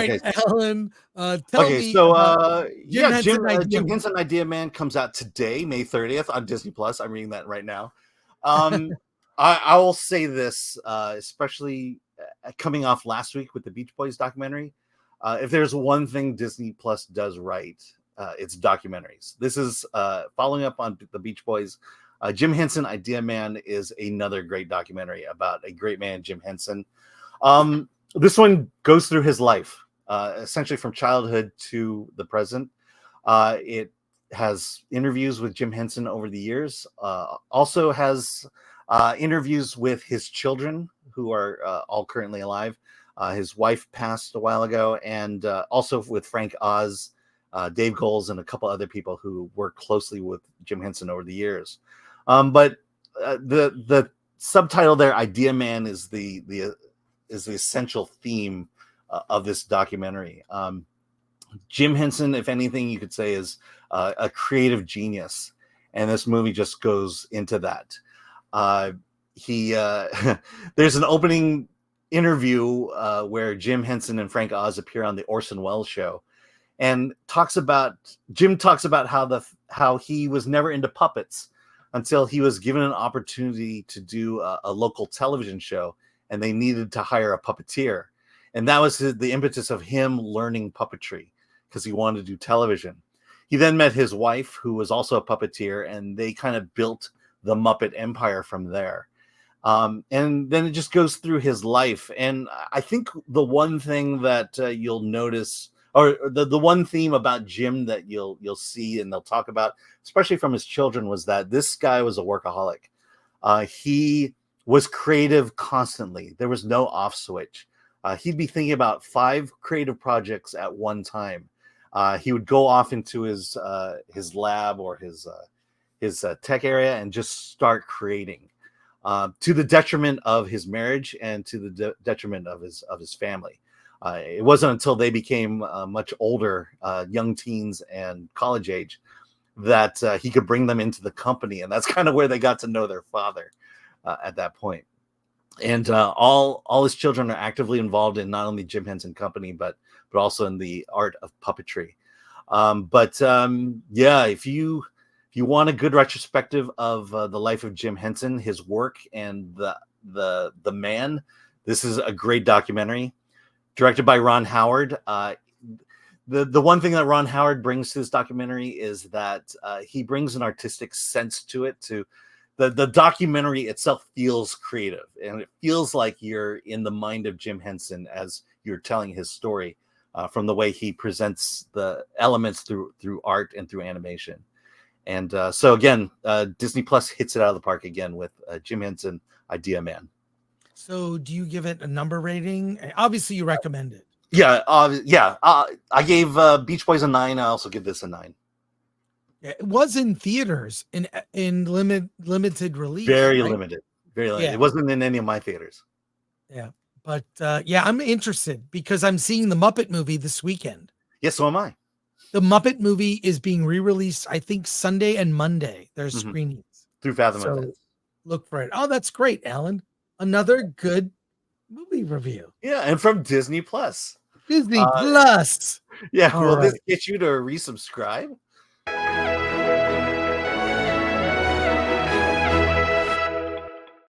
right, Okay. Alan, tell me So about Jim Henson Idea Jim Man. Henson Idea Man comes out today, May 30th on Disney Plus. I'm reading that right now. I will say this, especially coming off last week with the Beach Boys documentary. If there's one thing Disney Plus does right, it's documentaries. This is following up on the Beach Boys. Jim Henson Idea Man is another great documentary about a great man, Jim Henson. This one goes through his life, essentially from childhood to the present. It has interviews with Jim Henson over the years. Also has interviews with his children, who are all currently alive. His wife passed a while ago, and also with Frank Oz, Dave Goelz, and a couple other people who worked closely with Jim Henson over the years. But the subtitle there, Idea Man, is the essential theme of this documentary. Jim Henson, if anything, you could say is a creative genius, and this movie just goes into that. There's an opening interview where Jim Henson and Frank Oz appear on the Orson Welles show, and Jim talks about how he was never into puppets until he was given an opportunity to do a local television show, and they needed to hire a puppeteer. And that was the impetus of him learning puppetry, because he wanted to do television. He then met his wife, who was also a puppeteer, and they kind of built the Muppet empire from there. And then it just goes through his life. And I think the one thing that you'll notice, or the one theme about Jim that you'll see and they'll talk about, especially from his children, was that this guy was a workaholic. He was creative constantly. There was no off switch. He'd be thinking about 5 creative projects at one time. He would go off into his lab or his tech area and just start creating, to the detriment of his marriage and to the detriment of his family. It wasn't until they became much older, young teens and college age, that he could bring them into the company, and that's kind of where they got to know their father at that point. And all his children are actively involved in not only Jim Henson Company, but also in the art of puppetry. If you want a good retrospective of the life of Jim Henson, his work, and the man, this is a great documentary. Directed by Ron Howard. The one thing that Ron Howard brings to this documentary is that he brings an artistic sense to it. To the documentary itself feels creative, and it feels like you're in the mind of Jim Henson as you're telling his story, from the way he presents the elements through art and through animation. And so again, Disney Plus hits it out of the park again with Jim Henson Idea Man. So do you give it a number rating? Obviously you recommend it. Yeah. I gave Beach Boys a 9. I also give this a 9. It was in theaters in limited release. Very right? limited. Very limited. Yeah. It wasn't in any of my theaters. Yeah. But I'm interested because I'm seeing the Muppet movie this weekend. Yes, so am I. The Muppet movie is being re-released, I think, Sunday and Monday. There's screenings. Through Fathom Events. Look for it. Oh, that's great, Alan. Another good movie review. Yeah, and from Disney Plus. Disney Plus. Yeah, All will right. this get you to resubscribe?